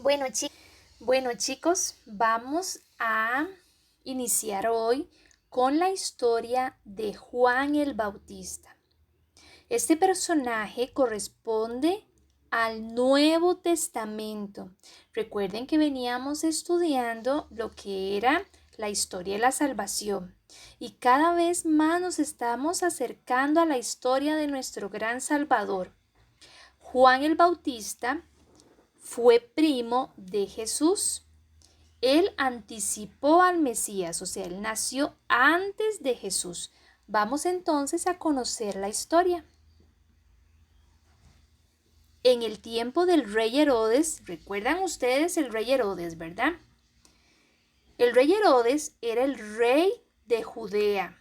Bueno, bueno, chicos, vamos a iniciar hoy con la historia de Juan el Bautista. Este personaje corresponde al Nuevo Testamento. Recuerden que veníamos estudiando lo que era la historia de la salvación y cada vez más nos estamos acercando a la historia de nuestro gran Salvador. Juan el Bautista fue primo de Jesús. Él anticipó al Mesías, o sea, él nació antes de Jesús. Vamos entonces a conocer la historia. En el tiempo del rey Herodes, recuerdan ustedes el rey Herodes, ¿verdad? El rey Herodes era el rey de Judea.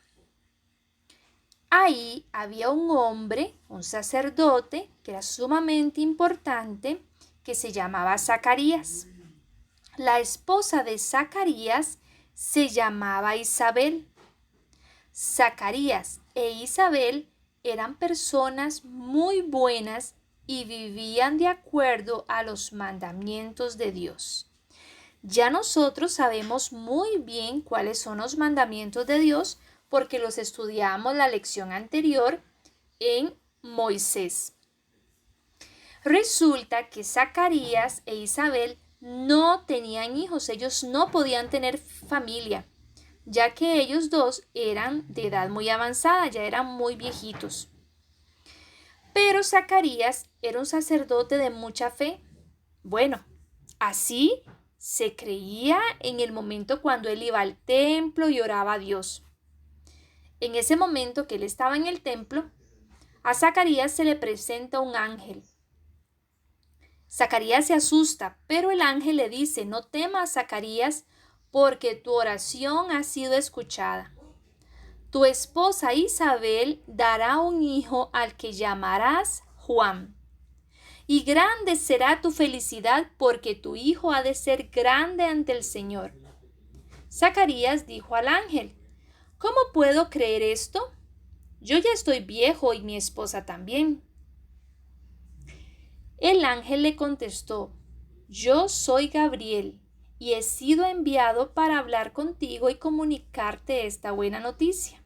Ahí había un hombre, un sacerdote, que era sumamente importante, que se llamaba Zacarías. La esposa de Zacarías se llamaba Isabel. Zacarías e Isabel eran personas muy buenas y vivían de acuerdo a los mandamientos de Dios. Ya nosotros sabemos muy bien cuáles son los mandamientos de Dios porque los estudiamos la lección anterior en Moisés. Resulta que Zacarías e Isabel no tenían hijos, ellos no podían tener familia, ya que ellos dos eran de edad muy avanzada, ya eran muy viejitos. Pero Zacarías era un sacerdote de mucha fe. Bueno, así se creía en el momento cuando él iba al templo y oraba a Dios. En ese momento que él estaba en el templo, a Zacarías se le presenta un ángel. Zacarías se asusta, pero el ángel le dice: no temas, Zacarías, porque tu oración ha sido escuchada. Tu esposa Isabel dará un hijo al que llamarás Juan. Y grande será tu felicidad porque tu hijo ha de ser grande ante el Señor. Zacarías dijo al ángel: ¿cómo puedo creer esto? Yo ya estoy viejo y mi esposa también. El ángel le contestó: yo soy Gabriel y he sido enviado para hablar contigo y comunicarte esta buena noticia.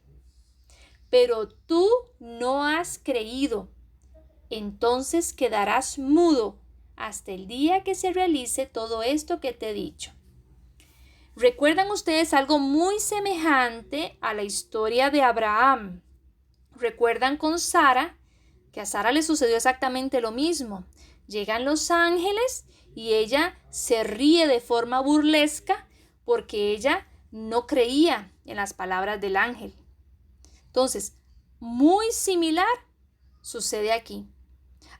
Pero tú no has creído, entonces quedarás mudo hasta el día que se realice todo esto que te he dicho. ¿Recuerdan ustedes algo muy semejante a la historia de Abraham? ¿Recuerdan con Sara? Que a Sara le sucedió exactamente lo mismo. Llegan los ángeles y ella se ríe de forma burlesca porque ella no creía en las palabras del ángel. Entonces, muy similar sucede aquí.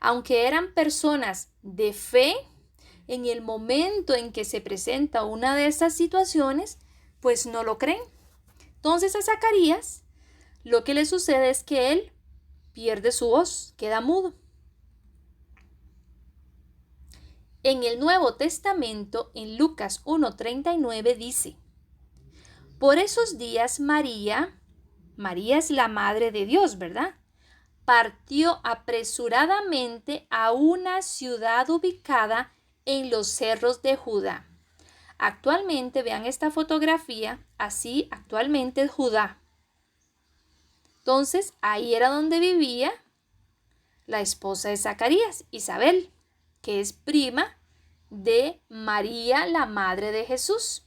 Aunque eran personas de fe, en el momento en que se presenta una de estas situaciones, pues no lo creen. Entonces a Zacarías lo que le sucede es que él pierde su voz, queda mudo. En el Nuevo Testamento, en Lucas 1:39 dice: por esos días María es la madre de Dios, ¿verdad? Partió apresuradamente a una ciudad ubicada en los cerros de Judá. Actualmente, vean esta fotografía, así actualmente es Judá. Entonces, ahí era donde vivía la esposa de Zacarías, Isabel, que es prima de María, la madre de Jesús.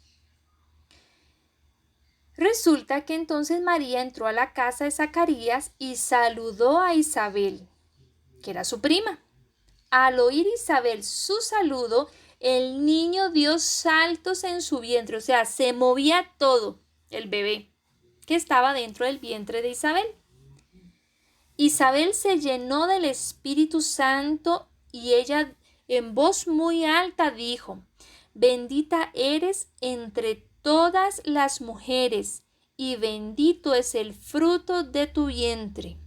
Resulta que entonces María entró a la casa de Zacarías y saludó a Isabel, que era su prima. Al oír Isabel su saludo, el niño dio saltos en su vientre, o sea, se movía todo el bebé que estaba dentro del vientre de Isabel. Isabel se llenó del Espíritu Santo y ella en voz muy alta dijo: bendita eres entre todas las mujeres y bendito es el fruto de tu vientre.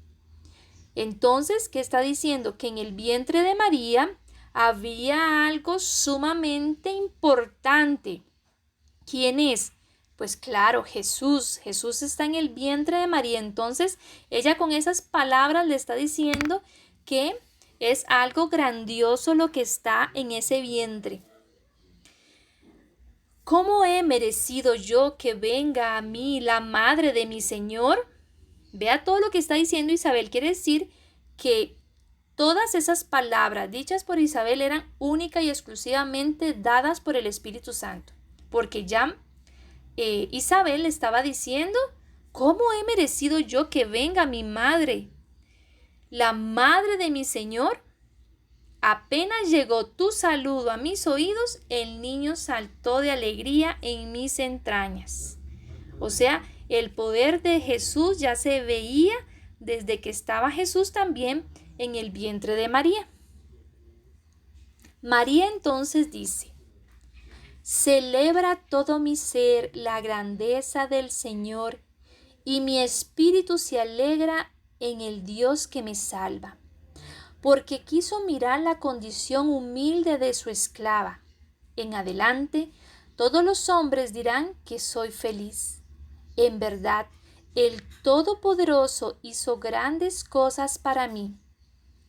Entonces, ¿qué está diciendo? Que en el vientre de María había algo sumamente importante. ¿Quién es? Pues claro, Jesús. Jesús está en el vientre de María. Entonces, ella con esas palabras le está diciendo que es algo grandioso lo que está en ese vientre. ¿cómo he merecido yo que venga a mí la madre de mi Señor? Vea todo lo que está diciendo Isabel. Quiere decir que todas esas palabras dichas por Isabel eran única y exclusivamente dadas por el Espíritu Santo. Porque ya Isabel estaba diciendo, ¿cómo he merecido yo que venga mi madre? La madre de mi Señor. Apenas llegó tu saludo a mis oídos, el niño saltó de alegría en mis entrañas. O sea, el poder de Jesús ya se veía desde que estaba Jesús también en el vientre de María. María entonces dice, celebra todo mi ser la grandeza del Señor, y mi espíritu se alegra en el Dios que me salva, porque quiso mirar la condición humilde de su esclava. En adelante, todos los hombres dirán que soy feliz. En verdad, el Todopoderoso hizo grandes cosas para mí.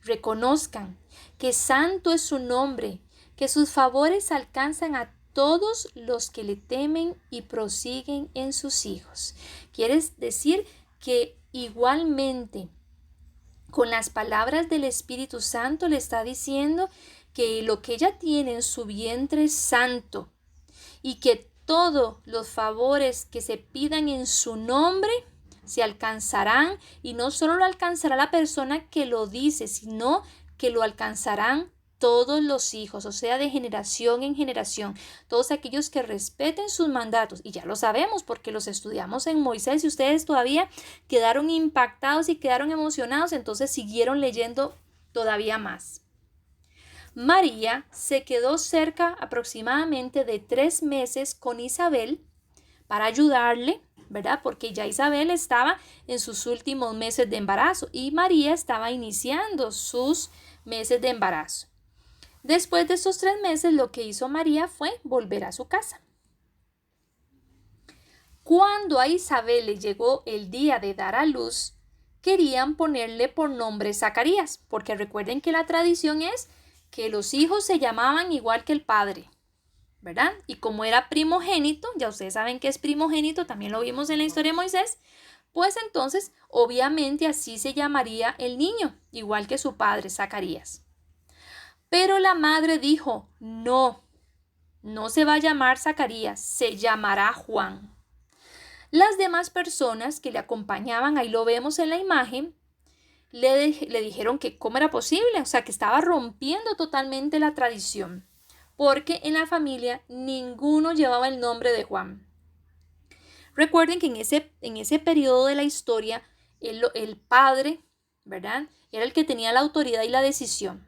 Reconozcan que santo es su nombre, que sus favores alcanzan a todos los que le temen y prosiguen en sus hijos. Quiere decir que igualmente, con las palabras del Espíritu Santo le está diciendo que lo que ella tiene en su vientre es santo y que todos los favores que se pidan en su nombre se alcanzarán, y no solo lo alcanzará la persona que lo dice, sino que lo alcanzarán todos los hijos, o sea, de generación en generación, todos aquellos que respeten sus mandatos. Y ya lo sabemos porque los estudiamos en Moisés, y ustedes todavía quedaron impactados y quedaron emocionados, entonces siguieron leyendo todavía más. María se quedó cerca aproximadamente de 3 meses con Isabel para ayudarle, ¿verdad? Porque ya Isabel estaba en sus últimos meses de embarazo y María estaba iniciando sus meses de embarazo. Después de estos 3 meses, lo que hizo María fue volver a su casa. Cuando a Isabel le llegó el día de dar a luz, querían ponerle por nombre Zacarías, porque recuerden que la tradición es que los hijos se llamaban igual que el padre, ¿verdad? Y como era primogénito, ya ustedes saben que es primogénito, también lo vimos en la historia de Moisés, pues entonces obviamente así se llamaría el niño, igual que su padre, Zacarías. Pero la madre dijo, no se va a llamar Zacarías, se llamará Juan. Las demás personas que le acompañaban, ahí lo vemos en la imagen, le dijeron que cómo era posible, o sea, que estaba rompiendo totalmente la tradición, porque en la familia ninguno llevaba el nombre de Juan. Recuerden que en ese periodo de la historia, el padre, ¿verdad?, era el que tenía la autoridad y la decisión.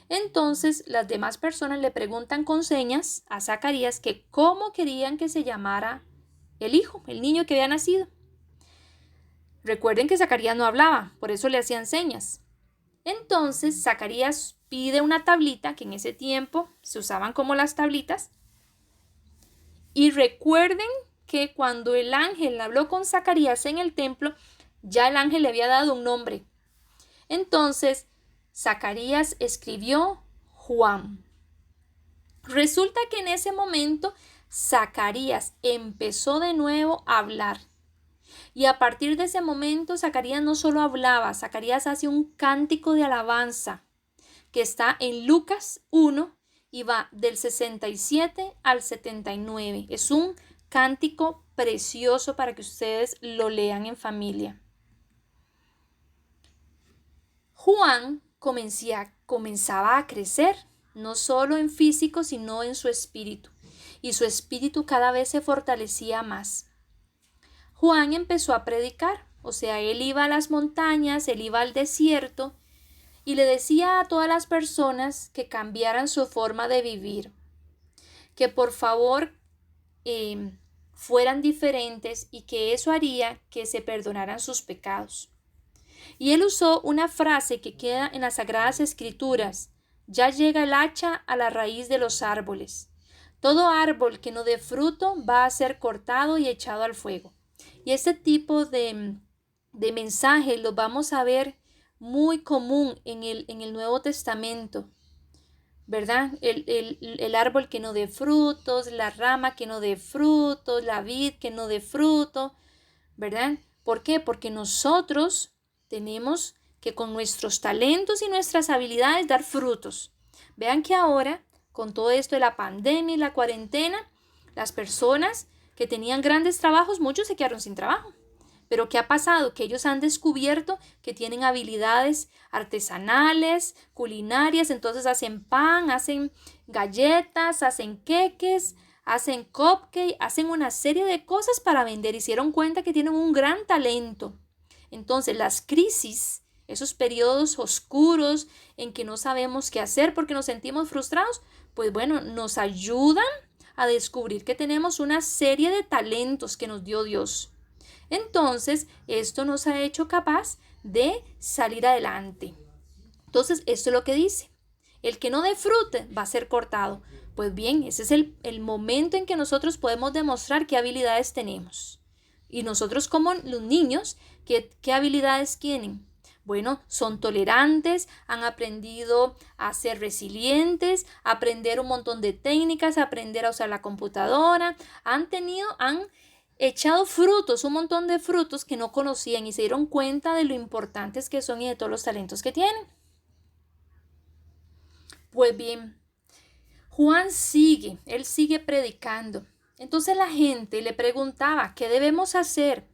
Entonces, las demás personas le preguntan con señas a Zacarías que cómo querían que se llamara el hijo, el niño que había nacido. Recuerden que Zacarías no hablaba, por eso le hacían señas. Entonces, Zacarías pide una tablita, que en ese tiempo se usaban como las tablitas. Y recuerden que cuando el ángel habló con Zacarías en el templo, ya el ángel le había dado un nombre. Entonces, Zacarías escribió Juan. Resulta que en ese momento Zacarías empezó de nuevo a hablar. Y a partir de ese momento Zacarías no solo hablaba, Zacarías hace un cántico de alabanza que está en Lucas 1 y va del 67 al 79. Es un cántico precioso para que ustedes lo lean en familia. Juan comenzaba a crecer, no solo en físico, sino en su espíritu. Y su espíritu cada vez se fortalecía más. Juan empezó a predicar, o sea, él iba a las montañas, él iba al desierto y le decía a todas las personas que cambiaran su forma de vivir, que por favor fueran diferentes y que eso haría que se perdonaran sus pecados. Y él usó una frase que queda en las Sagradas Escrituras: ya llega el hacha a la raíz de los árboles. Todo árbol que no dé fruto va a ser cortado y echado al fuego. Y este tipo de mensaje lo vamos a ver muy común en el Nuevo Testamento. ¿verdad? El árbol que no dé frutos, la rama que no dé frutos, la vid que no dé fruto, ¿verdad? ¿Por qué? Porque nosotros tenemos que con nuestros talentos y nuestras habilidades dar frutos. Vean que ahora, con todo esto de la pandemia y la cuarentena, las personas que tenían grandes trabajos, muchos se quedaron sin trabajo. Pero ¿qué ha pasado? Que ellos han descubierto que tienen habilidades artesanales, culinarias, entonces hacen pan, hacen galletas, hacen queques, hacen cupcake, hacen una serie de cosas para vender. Hicieron cuenta que tienen un gran talento. Entonces las crisis, esos periodos oscuros en que no sabemos qué hacer porque nos sentimos frustrados, pues bueno, nos ayudan a descubrir que tenemos una serie de talentos que nos dio Dios. Entonces, esto nos ha hecho capaz de salir adelante. Entonces, esto es lo que dice. El que no dé fruto va a ser cortado. Pues bien, ese es el momento en que nosotros podemos demostrar qué habilidades tenemos. Y nosotros como los niños, ¿qué habilidades tienen? Bueno, son tolerantes, han aprendido a ser resilientes, a aprender un montón de técnicas, a aprender a usar la computadora, han echado frutos, un montón de frutos que no conocían y se dieron cuenta de lo importantes que son y de todos los talentos que tienen. Pues bien, Juan él sigue predicando. Entonces la gente le preguntaba, ¿qué debemos hacer?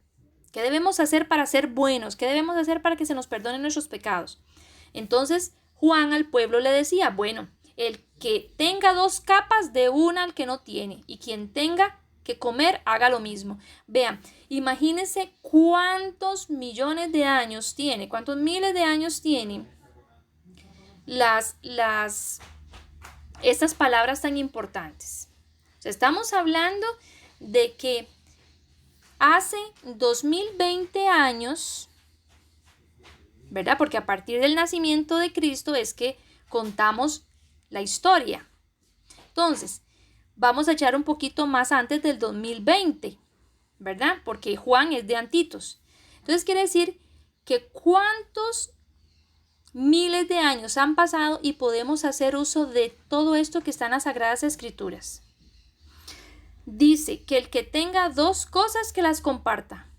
¿Qué debemos hacer para ser buenos? ¿Qué debemos hacer para que se nos perdonen nuestros pecados? Entonces Juan al pueblo le decía, bueno, el que tenga 2 capas de una al que no tiene, y quien tenga que comer haga lo mismo. Vean, imagínense cuántos millones de años tiene, cuántos miles de años tienen estas palabras tan importantes. O sea, estamos hablando de que hace 2020 años, ¿verdad? Porque a partir del nacimiento de Cristo es que contamos la historia. Entonces, vamos a echar un poquito más antes del 2020, ¿verdad? Porque Juan es de antitos. Entonces quiere decir que cuántos miles de años han pasado y podemos hacer uso de todo esto que está en las Sagradas Escrituras. Dice que el que tenga 2 cosas que las comparta.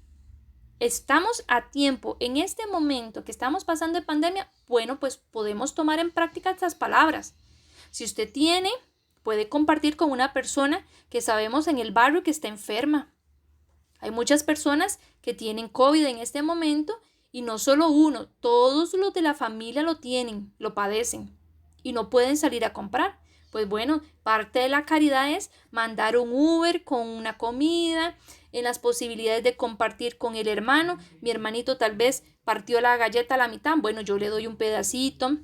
Estamos a tiempo, en este momento que estamos pasando de pandemia, bueno, pues podemos tomar en práctica estas palabras. Si usted tiene, puede compartir con una persona que sabemos en el barrio que está enferma. Hay muchas personas que tienen COVID en este momento y no solo uno, todos los de la familia lo tienen, lo padecen y no pueden salir a comprar. Pues bueno, parte de la caridad es mandar un Uber con una comida, en las posibilidades de compartir con el hermano. Mi hermanito tal vez partió la galleta a la mitad, bueno, yo le doy un pedacito.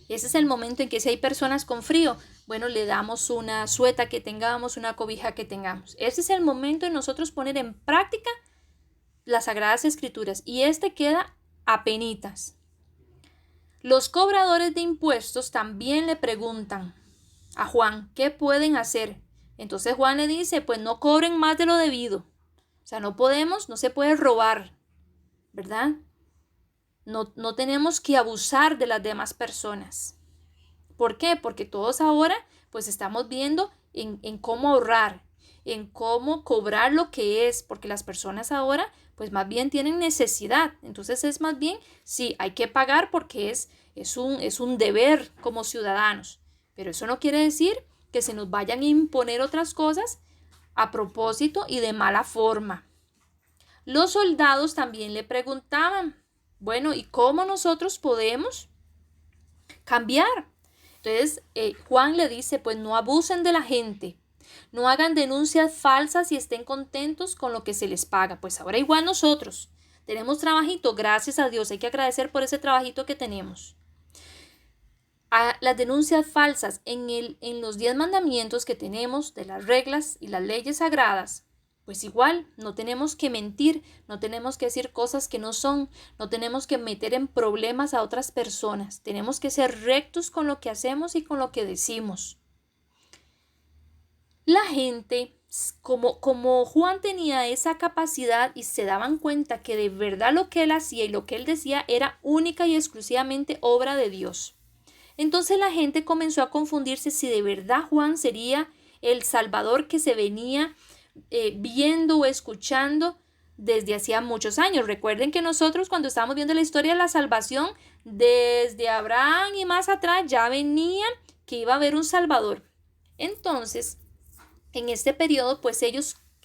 Ese es el momento en que si hay personas con frío, bueno, le damos una sueta que tengamos, una cobija que tengamos. Ese es el momento de nosotros poner en práctica las Sagradas Escrituras y queda apenitas. Los cobradores de impuestos también le preguntan a Juan, ¿qué pueden hacer? Entonces Juan le dice, pues no cobren más de lo debido. O sea, no se puede robar, ¿verdad? No tenemos que abusar de las demás personas. ¿Por qué? Porque todos ahora pues estamos viendo en cómo ahorrar, en cómo cobrar lo que es, porque las personas ahora pues más bien tienen necesidad. Entonces es más bien, sí, hay que pagar porque es un deber como ciudadanos. Pero eso no quiere decir que se nos vayan a imponer otras cosas a propósito y de mala forma. Los soldados también le preguntaban, bueno, ¿y cómo nosotros podemos cambiar? Entonces Juan le dice, pues no abusen de la gente, no hagan denuncias falsas y estén contentos con lo que se les paga. Pues ahora igual nosotros tenemos trabajito, gracias a Dios, hay que agradecer por ese trabajito que tenemos. A las denuncias falsas en los 10 mandamientos que tenemos de las reglas y las leyes sagradas, pues igual no tenemos que mentir, no tenemos que decir cosas que no son, no tenemos que meter en problemas a otras personas, tenemos que ser rectos con lo que hacemos y con lo que decimos. La gente, como Juan tenía esa capacidad y se daban cuenta que de verdad lo que él hacía y lo que él decía era única y exclusivamente obra de Dios. Entonces la gente comenzó a confundirse si de verdad Juan sería el Salvador que se venía viendo o escuchando desde hacía muchos años. Recuerden que nosotros cuando estábamos viendo la historia de la salvación, desde Abraham y más atrás ya venía que iba a haber un Salvador. Entonces, en este periodo, pues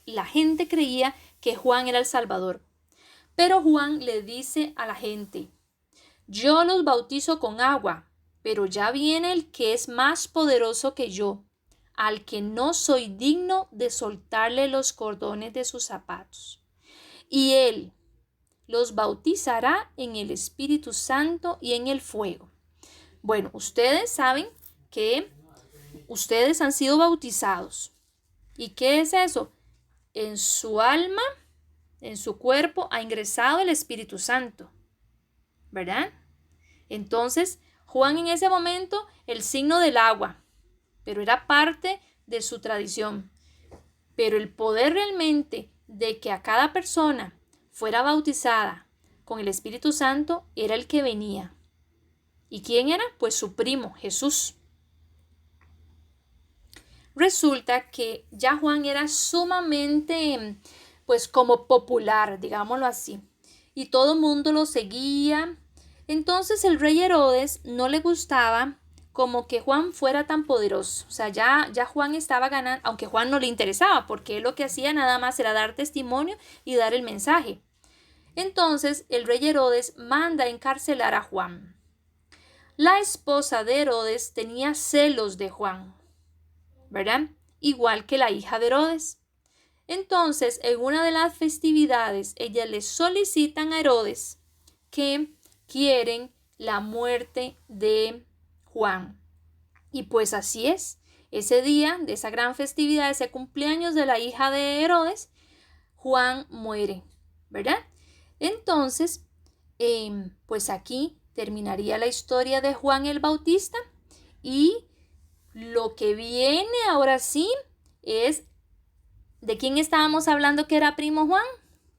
la gente creía que Juan era el Salvador. Pero Juan le dice a la gente: yo los bautizo con agua, pero ya viene el que es más poderoso que yo, al que no soy digno de soltarle los cordones de sus zapatos. Y él los bautizará en el Espíritu Santo y en el fuego. Bueno, ustedes saben que ustedes han sido bautizados. ¿Y qué es eso? En su alma, en su cuerpo, ha ingresado el Espíritu Santo, ¿verdad? Entonces, Juan en ese momento, el signo del agua, pero era parte de su tradición. Pero el poder realmente de que a cada persona fuera bautizada con el Espíritu Santo era el que venía. ¿Y quién era? Pues su primo, Jesús. Resulta que ya Juan era sumamente, pues como popular, digámoslo así, y todo el mundo lo seguía. Entonces el rey Herodes no le gustaba como que Juan fuera tan poderoso. O sea, ya Juan estaba ganando, aunque Juan no le interesaba, porque él lo que hacía nada más era dar testimonio y dar el mensaje. Entonces el rey Herodes manda encarcelar a Juan. La esposa de Herodes tenía celos de Juan, ¿verdad? Igual que la hija de Herodes. Entonces, en una de las festividades, ellas le solicitan a Herodes que quieren la muerte de Juan. Y pues así es. Ese día de esa gran festividad, ese cumpleaños de la hija de Herodes, Juan muere, ¿verdad? Entonces, pues aquí terminaría la historia de Juan el Bautista, y lo que viene ahora sí es, ¿de quién estábamos hablando que era primo Juan?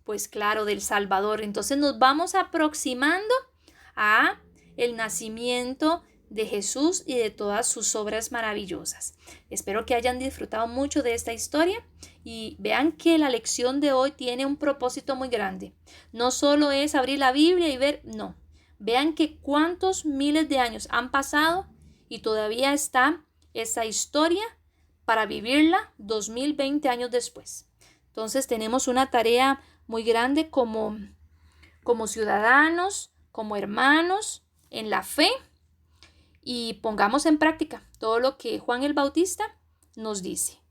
Pues claro, del Salvador. Entonces nos vamos aproximando a el nacimiento de Jesús y de todas sus obras maravillosas. Espero que hayan disfrutado mucho de esta historia y vean que la lección de hoy tiene un propósito muy grande. No solo es abrir la Biblia y ver, no. Vean que cuántos miles de años han pasado y todavía está esa historia para vivirla 2020 años después. Entonces tenemos una tarea muy grande como ciudadanos, como hermanos en la fe, y pongamos en práctica todo lo que Juan el Bautista nos dice.